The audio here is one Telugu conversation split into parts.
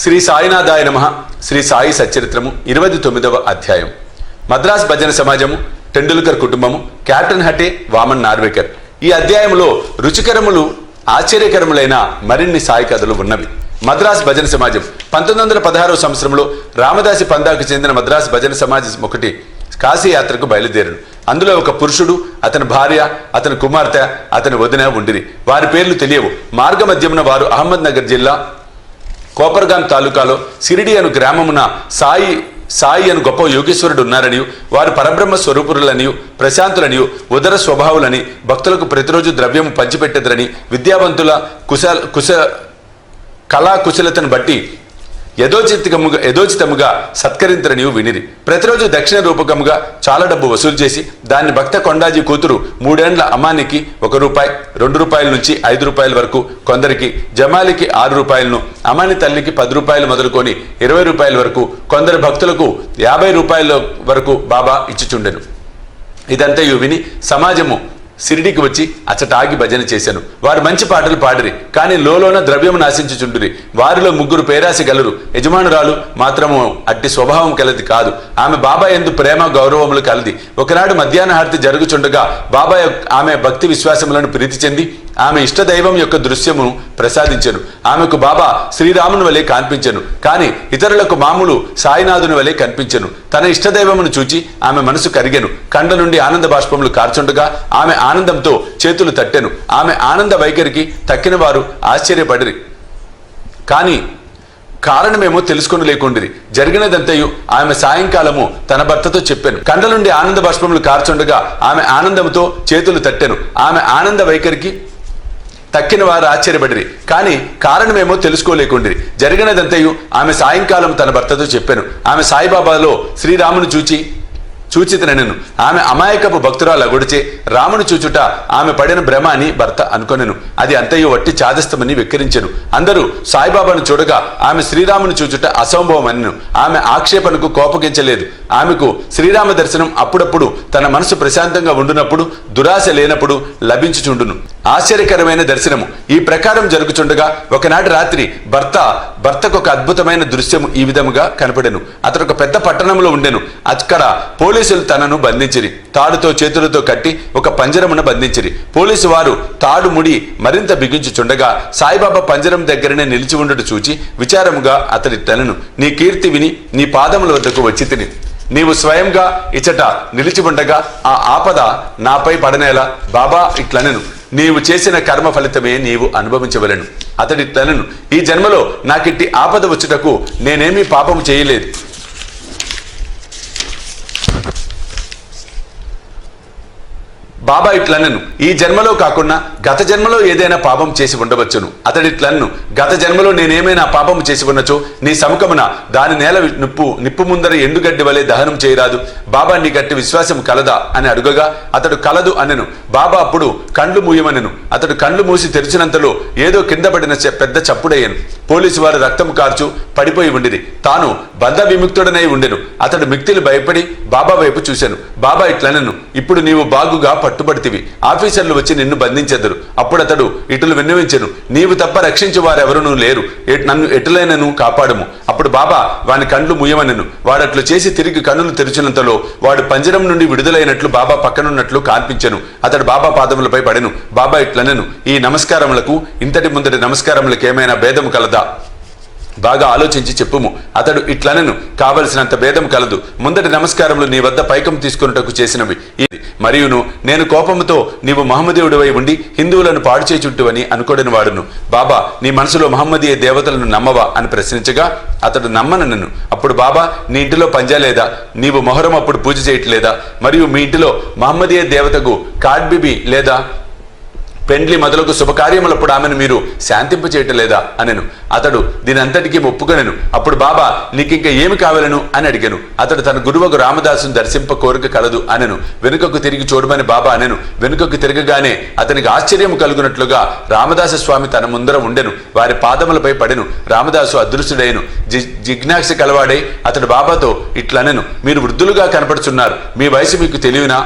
శ్రీ సాయినాథాయ నమః. శ్రీ సాయి సచ్చరిత్రము 29వ అధ్యాయం. మద్రాస్ భజన సమాజము, టెండూల్కర్ కుటుంబము, కెప్టెన్ హటే, వామన్ నార్వేకర్. ఈ అధ్యాయంలో రుచికరములు ఆశ్చర్యకరములైన మరిన్ని సాయి కథలు ఉన్నవి. మద్రాస్ భజన సమాజం 1916వ సంవత్సరంలో రామదాసి పందాకు చెందిన మద్రాస్ భజన సమాజం ఒకటి కాశీ యాత్రకు బయలుదేరను. అందులో ఒక పురుషుడు, అతని భార్య, అతని కుమార్తె, అతని వదిన ఉండిరి. వారి పేర్లు తెలియవు. మార్గ మధ్యమున వారు అహ్మద్ నగర్ జిల్లా కోపర్గాం తాలూకాలో సిరిడి అను గ్రామమున సాయి అను గొప్ప యోగేశ్వరుడు ఉన్నారనియు, వారు పరబ్రహ్మ స్వరూపులనియు, ప్రశాంతులనియు, ఉదర స్వభావులని, భక్తులకు ప్రతిరోజు ద్రవ్యము పంచిపెట్టెదరని, విద్యావంతుల కళా కుశలతను బట్టి యథోచితముగా సత్కరించరనియు వినిరి. ప్రతిరోజు దక్షిణ రూపకముగా చాలా డబ్బు వసూలు చేసి దాన్ని భక్త కొండాజీ కూతురు 3 ఏండ్ల అమ్మానికి ₹1, ₹2 నుంచి ₹5 వరకు, కొందరికి జమాలికి ₹6, అమ్మాని తల్లికి ₹10 మొదలుకొని ₹20 వరకు, కొందరు భక్తులకు ₹50 వరకు బాబా ఇచ్చిచుండెను. ఇదంతయు విని సమాజము సిరిడికి వచ్చి అచ్చటాగి భజన చేశాను. వారు మంచి పాటలు పాడిరి, కానీ లోలోన ద్రవ్యము నాశించుచుండిరి. వారిలో 3 పేరాసి గలరు. యజమానురాలు మాత్రము అట్టి స్వభావం కలది కాదు. ఆమె బాబా యందు ప్రేమ గౌరవములు కలది. ఒకనాడు మధ్యాహ్న హారతి జరుగుచుండగా బాబా ఆమె భక్తి విశ్వాసములను ప్రీతి చెంది ఆమె ఇష్టదైవం యొక్క దృశ్యమును ప్రసాదించెను. ఆమెకు బాబా శ్రీరాముని వలె కనిపించెను, కానీ ఇతరులకు మామూలు సాయినాథుని వలె కనిపించెను. తన ఇష్టదైవమును చూచి ఆమె మనసు కరిగెను. కండ నుండి ఆనంద బాష్పములు కార్చుండగా ఆమె ఆనందంతో చేతులు తట్టెను. ఆమె ఆనంద వైఖరికి తక్కిన వారు ఆశ్చర్యపడిరి, కానీ కారణమేమో తెలుసుకుని లేకుండిరి. జరిగినదంతయు ఆమె సాయంకాలము తన భర్తతో చెప్పాను. కండ నుండి ఆనంద బాష్పములు కార్చుండగా ఆమె ఆనందంతో చేతులు తట్టెను. ఆమె ఆనంద వైఖరికి తక్కిన వారు ఆశ్చర్యపడిరి, కానీ కారణమేమో తెలుసుకోలేకుండిరి. జరిగినదంతయు ఆమె సాయంకాలం తన భర్తతో చెప్పాను. ఆమె సాయిబాబాలో శ్రీరామును చూచితనెను. ఆమె అమాయకపు భక్తురాలు అగుడిచే రామును చూచుట ఆమె పడిన భ్రమ అని భర్త అనుకొనెను. అది అంతయు వట్టి చాదస్తమని వెక్కిరించెను. అందరూ సాయిబాబాను చూడగా ఆమె శ్రీరామును చూచుట అసంభవమనెను. ఆమె ఆక్షేపణకు కోపగించలేదు. ఆమెకు శ్రీరామ దర్శనం అప్పుడప్పుడు తన మనసు ప్రశాంతంగా ఉండునప్పుడు, దురాశ లేనప్పుడు లభించుచుండును. ఆశ్చర్యకరమైన దర్శనము ఈ ప్రకారం జరుగుచుండగా ఒకనాటి రాత్రి భర్తకు ఒక అద్భుతమైన దృశ్యము ఈ విధముగా కనపడెను. అతడు ఒక పెద్ద పట్టణంలో ఉండెను. అక్కడ పోలీసులు తనను బంధించిరి. తాడుతో చేతులతో కట్టి ఒక పంజరమున బంధించిరి. పోలీసు వారు తాడు ముడి మరింత బిగించుచుండగా సాయిబాబా పంజరం దగ్గరనే నిలిచి ఉండడు చూచి విచారముగా అతడి తనను, నీ కీర్తి విని నీ పాదముల వద్దకు వచ్చి తిని, నీవు స్వయంగా ఇచ్చట నిలిచి ఉండగా ఆ ఆపద నాపై పడనేలా. బాబా ఇట్లనెను, నీవు చేసిన కర్మ ఫలితమే నీవు అనుభవించవలెను. అతడి తనను, ఈ జన్మలో నాకిట్టి ఆపద వచ్చుటకు నేనేమీ పాపము చేయలేదు. బాబా ఇట్లనెను, ఈ జన్మలో కాకుండా గత జన్మలో ఏదైనా పాపం చేసి ఉండవచ్చును. అతడిట్లన్ను, గత జన్మలో నేనేమైనా పాపము చేసి ఉన్నచో నీ సముఖమున దాని నేల నిప్పు ముందర ఎండుగడ్డి వలె దహనం చేయరాదు. బాబా నీ గట్టి విశ్వాసం కలదా అని అడుగగా అతడు కలదు అనెను. బాబా అప్పుడు కండ్లు మూయమనెను. అతడు కండ్లు మూసి తెరిచినంతలో ఏదో కింద పడిన పెద్ద చప్పుడయ్యను. పోలీసు వారు రక్తము కార్చు పడిపోయి ఉండిరి. తాను బంధ విముక్తుడనై ఉండెను. అతడు మిక్తిలు భయపడి బాబా వైపు చూశాను. బాబా ఇట్లనెను, ఇప్పుడు నీవు బాగుగా పట్టుబడితివి. ఆఫీసర్లు వచ్చి నిన్ను బంధించెదరు. అప్పుడు అతడు ఇటులు విన్నవించెను, నీవు తప్ప రక్షించు వారెవరూ లేరు, నన్ను ఎటులైనను కాపాడము. అప్పుడు బాబా వాని కండ్లు ముయ్యమనెను. వాడట్లు చేసి తిరిగి కన్నులు తెరిచినంతలో వాడు పంజరం నుండి విడుదలైనట్లు బాబా పక్కనున్నట్లు కనిపించెను. అతడు బాబా పాదములపై పడెను. బాబా ఇట్లనెను, ఈ నమస్కారములకు ఇంతటి ముందటి నమస్కారములకు ఏమైనా భేదము కలదా? బాగా ఆలోచించి చెప్పుము. అతడు ఇట్లనెను, కావలసినంత భేదం కలదు. ముందటి నమస్కారములు నీ వద్ద పైకం తీసుకున్నటకు చేసినవి ఇది. మరియును నేను కోపముతో నీవు మహమ్మదీయుడివై ఉండి హిందువులను పాడు చేచుంటువని అనుకోడని వాడును. బాబా, నీ మనసులో మహమ్మదీయ దేవతలను నమ్మవా అని ప్రశ్నించగా అతడు నమ్మనను. అప్పుడు బాబా, నీ ఇంటిలో పంజా లేదా? నీవు మొహరం అప్పుడు పూజ చేయట్లేదా? మరియు మీ ఇంటిలో మహమ్మదీయ దేవతకు కాడ్బిబి లేదా? పెండ్లి మొదలకు శుభకార్యములప్పుడు ఆమెను మీరు శాంతింప చేయటలేదా అనెను. అతడు దీనంతటికీ ఒప్పుకొనెను. అప్పుడు బాబా, నీకింక ఏమి కావాలను అని అడిగాను. అతడు తన గురువుకు రామదాసును దర్శింప కోరిక కలదు అనెను. వెనుకకు తిరిగి చూడమని బాబా అనెను. వెనుకకు తిరగగానే అతనికి ఆశ్చర్యము కలుగునట్లుగా రామదాస స్వామి తన ముందర ఉండెను. వారి పాదములపై పడెను. రామదాసు అదృశ్యుడైను. జిజ్ఞాస కలవాడై అతడు బాబాతో ఇట్లనెను, మీరు వృద్ధులుగా కనపడుచున్నారు, మీ వయసు మీకు తెలియనా?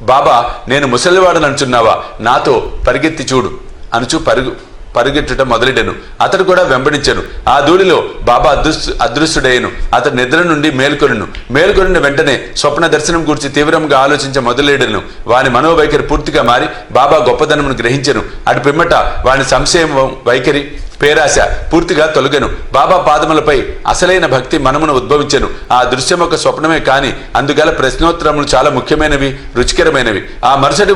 బాబా, నేను ముసలివాడని అంటున్నావా? నాతో పరిగెత్తి చూడు అనుచు పరుగెట్టుట మొదలెడెను. అతడు కూడా వెంబడించెను. ఆ ధూళిలో బాబా అదృశ్యుడయ్యను. అతడు నిద్ర నుండి మేల్కొనిన వెంటనే స్వప్న దర్శనం గురించి తీవ్రంగా ఆలోచించ మొదలెడెను. వాని మనోవైఖరి పూర్తిగా మారి బాబా గొప్పదనమును గ్రహించెను. అటు పిమ్మట వాని సంశయం వైఖరి పేరాశ పూర్తిగా తొలగెను. బాబా పాదములపై అసలైన భక్తి మనమును ఉద్భవించెను. ఆ దృశ్యం ఒక స్వప్నమే కాని అందుగల ప్రశ్నోత్తరములు చాలా ముఖ్యమైనవి, రుచికరమైనవి. ఆ మరుసటి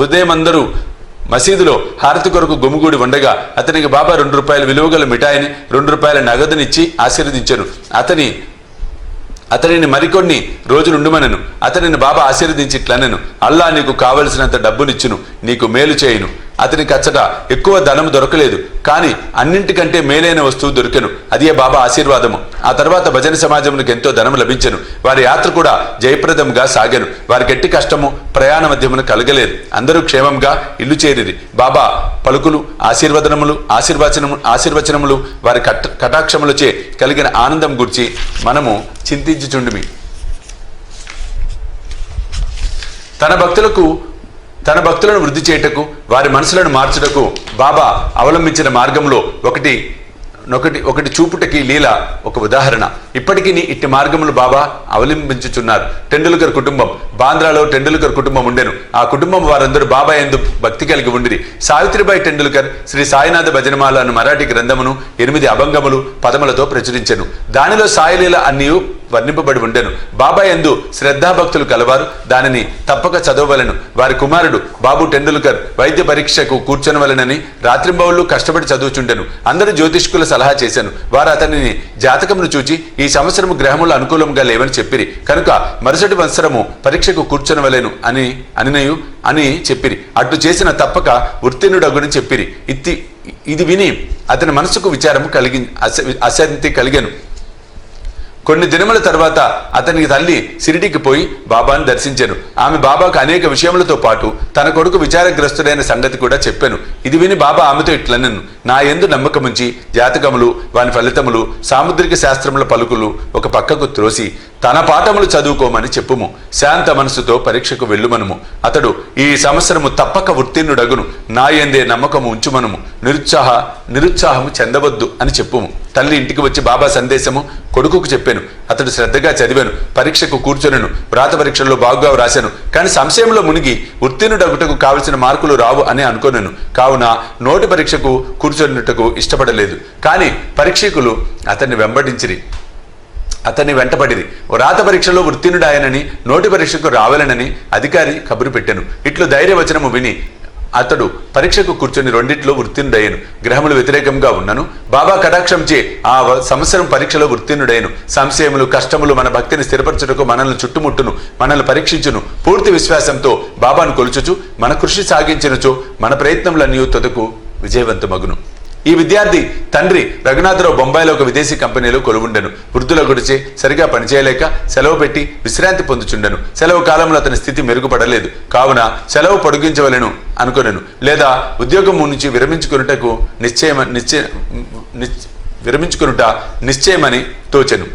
ఉదయమందరూ మసీదులో హారతి కొరకు గుమిగూడి ఉండగా అతనికి బాబా 2 రూపాయల విలువగల మిఠాయిని 2 రూపాయల నగదునిచ్చి ఆశీర్వదించెను. అతనిని మరికొన్ని రోజులుండుమనను. అతనిని బాబా ఆశీర్వదించి ఇట్లనెను, అల్లా నీకు కావలసినంత డబ్బునిచ్చును, నీకు మేలు చేయును. అతనికి అచ్చట ఎక్కువ ధనం దొరకలేదు, కానీ అన్నింటికంటే మేలైన వస్తువు దొరికెను. అదే బాబా ఆశీర్వాదము. ఆ తర్వాత భజన సమాజమునికి ఎంతో ధనం లభించెను. వారి యాత్ర కూడా జయప్రదంగా సాగెను. వారికి ఎట్టి కష్టము ప్రయాణ మధ్యమును కలగలేదు. అందరూ క్షేమంగా ఇల్లు చేరిరి. బాబా పలుకులు, ఆశీర్వచనములు వారి కటాక్షములచే కలిగిన ఆనందం గురించి మనము చింతించుచుండిమి. తన భక్తులను వృద్ధి చేయుటకు, వారి మనసులను మార్చుటకు బాబా అవలంబించిన మార్గంలో ఒకటి చూపుటకి లీల ఒక ఉదాహరణ. ఇప్పటికీ ఇట్టి మార్గములు బాబా అవలంబించుచున్నారు. టెండూల్కర్ కుటుంబం, బాంద్రాలో టెండూల్కర్ కుటుంబం ఉండెను. ఆ కుటుంబం వారందరూ బాబా యందు భక్తి కలిగి ఉండిరి. సావిత్రిబాయి టెండూల్కర్ శ్రీ సాయినాథ భజనమాల అను మరాఠీ గ్రంథమును 8 అభంగములు పదములతో ప్రచురించెను. దానిలో సాయిలీల అన్నీ వర్ణింపబడి ఉండెను. బాబా యందు శ్రద్ధాభక్తులు కలవారు దానిని తప్పక చదవవలెను. వారి కుమారుడు బాబు టెండూల్కర్ వైద్య పరీక్షకు కూర్చొనవలెనని రాత్రింబవళ్ళు కష్టపడి చదువుచుండెను. అందరూ జ్యోతిష్కుల సలహా చేశాను. వారు అతనిని జాతకమును చూచి ఈ సంవత్సరము గ్రహములు అనుకూలంగా లేవని చెప్పిరి. కనుక మరుసటి సంవత్సరము పరీక్షకు కూర్చొనవలెను అని చెప్పిరి. అట్లు చేసిన తప్పక ఉత్తీర్ణుడగుని చెప్పిరి. ఇది విని అతని మనసుకు విచారము అశాంతి కలిగెను. కొన్ని దినముల తర్వాత అతనికి తల్లి షిరిడీకి పోయి బాబాను దర్శించెను. ఆమె బాబాకు అనేక విషయములతో పాటు తన కొడుకు విచారగ్రస్తుడైన సంగతి కూడా చెప్పాను. ఇది విని బాబా ఆమెతో ఇట్లనెను, నా యందు నమ్మకముంచి జాతకములు, వాని ఫలితములు, సాముద్రిక శాస్త్రముల పలుకులు ఒక పక్కకు త్రోసి తన పాఠములు చదువుకోమని చెప్పుము. శాంత మనసుతో పరీక్షకు వెళ్ళుమనుము. అతడు ఈ సంవత్సరము తప్పక ఉత్తీర్ణుడగును. నా యందే నమ్మకము ఉంచుమనుము. నిరుత్సాహము చెందవద్దు అని చెప్పుము. తల్లి ఇంటికి వచ్చి బాబా సందేశము కొడుకుకు చెప్పాను. అతడు శ్రద్ధగా చదివాను. పరీక్షకు కూర్చొనెను. వ్రాత పరీక్షల్లో బాగుగా వ్రాశాను. కానీ సంశయంలో మునిగి ఉత్తీర్ణుడగుటకు కావలసిన మార్కులు రావు అని అనుకోనెను. కావున నోటి పరీక్షకు కూర్చొనుటకు ఇష్టపడలేదు. కానీ పరీక్షకులు అతన్ని వెంటపడిరి. వ్రాత పరీక్షలో ఉత్తీర్ణుడాయనని, నోటి పరీక్షకు రావాలనని అధికారి కబురు పెట్టాను. ఇట్లు ధైర్యవచనము విని అతడు పరీక్షకు కూర్చొని 2 ఉత్తీర్ణుడయ్యను. గ్రహములు వ్యతిరేకంగా ఉన్నను బాబా కటాక్షంచే ఆ సంవత్సరం పరీక్షలో ఉత్తీర్ణుడయ్యను. సంశయములు, కష్టములు మన భక్తిని స్థిరపరచుటకు మనల్ని చుట్టుముట్టును, మనల్ని పరీక్షించును. పూర్తి విశ్వాసంతో బాబాను కొలుచుచు మన కృషి సాగించినచో మన ప్రయత్నములన్నీ తుదకు విజయవంతమగును. ఈ విద్యార్థి తండ్రి రఘునాథరావు బొంబాయిలో ఒక విదేశీ కంపెనీలో కొలువుండెను. వృద్ధుల గుడిచే సరిగా పనిచేయలేక సెలవు పెట్టి విశ్రాంతి పొందుచుండెను. సెలవు కాలంలో అతని స్థితి మెరుగుపడలేదు. కావున సెలవు పొడిగించవలెను అనుకొనెను. లేదా ఉద్యోగం నుంచి విరమించుకునుట నిశ్చయమని తోచెను.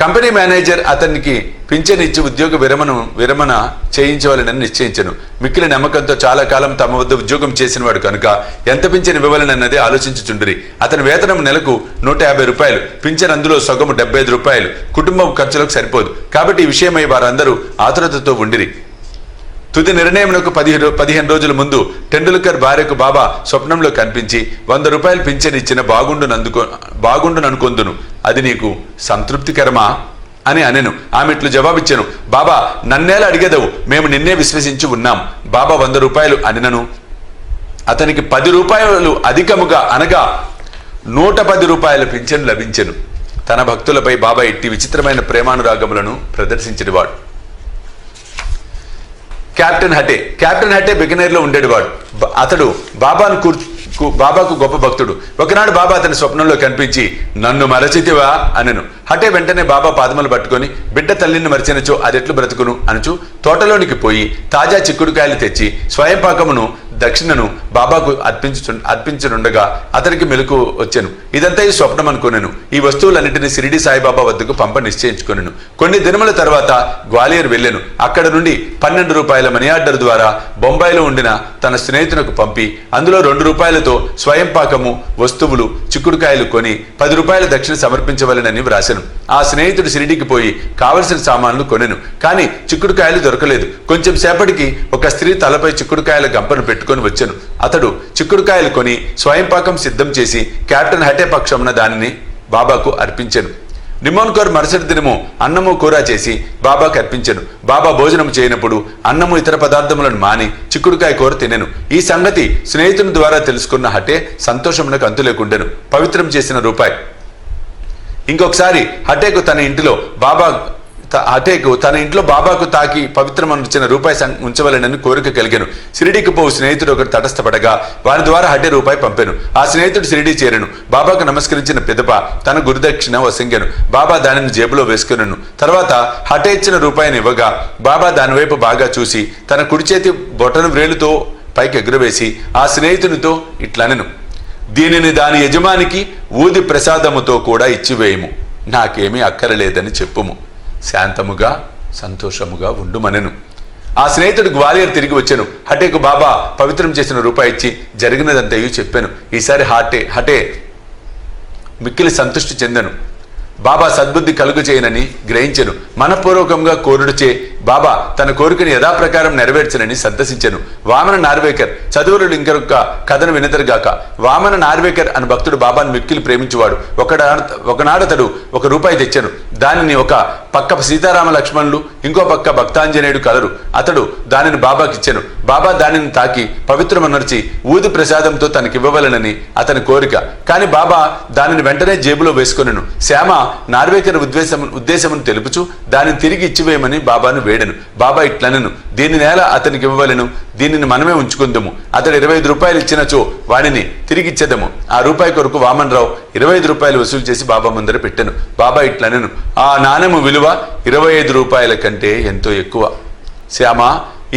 కంపెనీ మేనేజర్ అతనికి పింఛన్ ఇచ్చి ఉద్యోగ విరమణ చేయించవాలని నిశ్చయించను. మిక్కిలి నమ్మకంతో చాలా కాలం తమ వద్ద ఉద్యోగం చేసిన వాడు కనుక ఎంత పింఛన్ ఇవ్వవాలన్నది ఆలోచించుచుండ్రి. అతని వేతనం నెలకు 150 రూపాయలు. పింఛన్ అందులో సగము 75 రూపాయలు. కుటుంబం ఖర్చులకు సరిపోదు. కాబట్టి ఈ విషయమై వారందరూ ఆతురతతో ఉండిరి. తుది నిర్ణయమునకు 15 రోజుల ముందు టెండూల్కర్ భార్యకు బాబా స్వప్నంలో కనిపించి 100 రూపాయలు పింఛన్ ఇచ్చిన బాగుండుననుకొందును. అది నీకు సంతృప్తికరమా అని అనెను. ఆమె ఇట్లు జవాబిచ్చెను, బాబా నన్నేలా అడిగేదవు, మేము నిన్నే విశ్వసించి ఉన్నాం. బాబా 100 రూపాయలు అనినను అతనికి 10 రూపాయలు అధికముగా అనగా 110 రూపాయల పింఛను లభించెను. తన భక్తులపై బాబా ఇట్టి విచిత్రమైన ప్రేమానురాగములను ప్రదర్శించినవాడు. కెప్టెన్ హటే బికనేర్లో ఉండేవాడు. అతడు బాబాకు గొప్ప భక్తుడు. ఒకనాడు బాబా అతని స్వప్నంలో కనిపించి నన్ను మరచితివా అనెను. హటే వెంటనే బాబా పాదములు పట్టుకొని బిడ్డ తల్లిని మరిచినచో అదెట్లు బ్రతుకును అనుచు తోటలోనికి పోయి తాజా చిక్కుడుకాయలు తెచ్చి స్వయం పాకమును దక్షిణను బాబాకు అర్పించనుండగా అతనికి మెలకు వచ్చాను. ఇదంతా ఈ స్వప్నం అనుకున్నాను. ఈ వస్తువులన్నింటినీ షిరిడి సాయిబాబా వద్దకు పంప నిశ్చయించుకున్నాను. కొన్ని దినముల తర్వాత గ్వాలియర్ వెళ్ళాను. అక్కడ నుండి 12 రూపాయల మనీ ఆర్డర్ ద్వారా బొంబాయిలో ఉండిన తన స్నేహితునకు పంపి అందులో 2 రూపాయలతో స్వయం పాకము వస్తువులు చిక్కుడుకాయలు కొని 10 రూపాయల దక్షిణ సమర్పించవలెనని వ్రాశాను. ఆ స్నేహితుడు షిరిడికి పోయి కావలసిన సామాన్లు కొనెను. కానీ చిక్కుడుకాయలు దొరకలేదు. కొంచెం సేపటికి ఒక స్త్రీ తలపై చిక్కుడుకాయల గంపను పెట్టుకొని వచ్చాను. అతడు చిక్కుడుకాయలు కొని స్వయం పాకం సిద్ధం చేసి కెప్టెన్ హటే పక్షమున దానిని బాబాకు అర్పించాను. నిమోన్కర్ మరుసటి దినము అన్నము కూర చేసి బాబాకు అర్పించాను. బాబా భోజనం చేయనప్పుడు అన్నము ఇతర పదార్థములను మాని చిక్కుడుకాయ కూర తినెను. ఈ సంగతి స్నేహితుని ద్వారా తెలుసుకున్న హటే సంతోషమునకు అంతు లేకుండెను. పవిత్రం చేసిన రూపాయి. ఇంకొకసారి హటేకు తన ఇంట్లో బాబాకు తాకి పవిత్రమనిచ్చిన రూపాయి ఉంచవలెనని కోరిక కలిగాను. షిరిడీకి పోవు స్నేహితుడు ఒకరు తటస్థపడగా వారి ద్వారా హటే రూపాయి పంపాను. ఆ స్నేహితుడు షిరిడీ చేరాను. బాబాకు నమస్కరించిన పిదప తన గురుదక్షిణ వసంగాను. బాబా దానిని జేబులో వేసుకున్నాను. తర్వాత హటే ఇచ్చిన రూపాయిని ఇవ్వగా బాబా దానివైపు బాగా చూసి తన కుడి చేతి బొటను వ్రేలుతో పైకి ఎగురవేసి ఆ స్నేహితునితో ఇట్లనెను, దీనిని దాని యజమానికి ఊది ప్రసాదముతో కూడా ఇచ్చివేయము, నాకేమీ అక్కరలేదని చెప్పుము, శాంతముగా సంతోషముగా ఉండుమనెను. ఆ స్నేహితుడు గ్వాలియర్ తిరిగి వచ్చాను. హటేకు బాబా పవిత్రం చేసిన రూపాయి ఇచ్చి జరిగినదంతయు చెప్పాను. ఈసారి హటే మిక్కిలి సంతృష్టి చెందను. బాబా సద్బుద్ధి కలుగు చేయనని గ్రహించెను. మనపూర్వకంగా కోరుడుచే బాబా తన కోరికను యథాప్రకారం నెరవేర్చనని సంతసించెను. వామన నార్వేకర్ చదువులు ఇంకొక కథను వినతరుగాక. వామన నార్వేకర్ అని భక్తుడు బాబాను మిక్కిలి ప్రేమించువాడు. ఒకనాడతడు 1 రూపాయి తెచ్చాను. దానిని ఒక పక్క సీతారామ లక్ష్మణులు ఇంకో పక్క భక్తాంజనేయుడు కలరు. అతడు దానిని బాబాకిచ్చాను. బాబా దానిని తాకి పవిత్రమనర్చి ఊది ప్రసాదంతో తనకివ్వవలనని అతని కోరిక. కాని బాబా దానిని వెంటనే జేబులో వేసుకొనెను. శ్యామ నార్వేకర్ ఉద్దేశమును తెలుపుచు దానిని తిరిగి ఇచ్చివేయమని బాబాను వేడెను. బాబా ఇట్లనెను, దీని నేల అతనికి ఇవ్వవలెను, దీనిని మనమే ఉంచుకుందము. అతడు 25 రూపాయలు ఇచ్చినచో వాడిని తిరిగిచ్చేదము. ఆ రూపాయి కొరకు వామన్ రావు 25 రూపాయలు వసూలు చేసి బాబా ముందర పెట్టెను. బాబా ఇట్లనెను, ఆ నాణెము విలువ 25 రూపాయల కంటే ఎంతో ఎక్కువ. శ్యామ,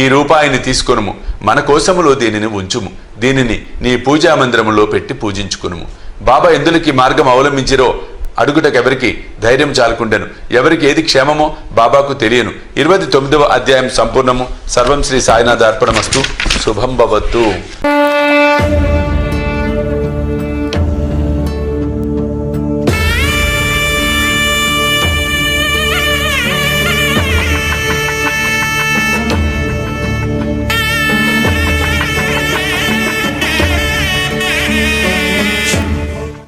ఈ రూపాయిని తీసుకొనుము, మన కోసములో దీనిని ఉంచుము, దీనిని నీ పూజా మందిరములో పెట్టి పూజించుకునుము. బాబా ఎందులకి మార్గం అవలంబించిరో అడుగుటకెవరికి ధైర్యం చాలకుండెను. ఎవరికి ఏది క్షేమమో బాబాకు తెలియను. 29వ అధ్యాయం సంపూర్ణము. సర్వం శ్రీ సాయినాథ అర్పణమస్తు. శుభం భవత్తు.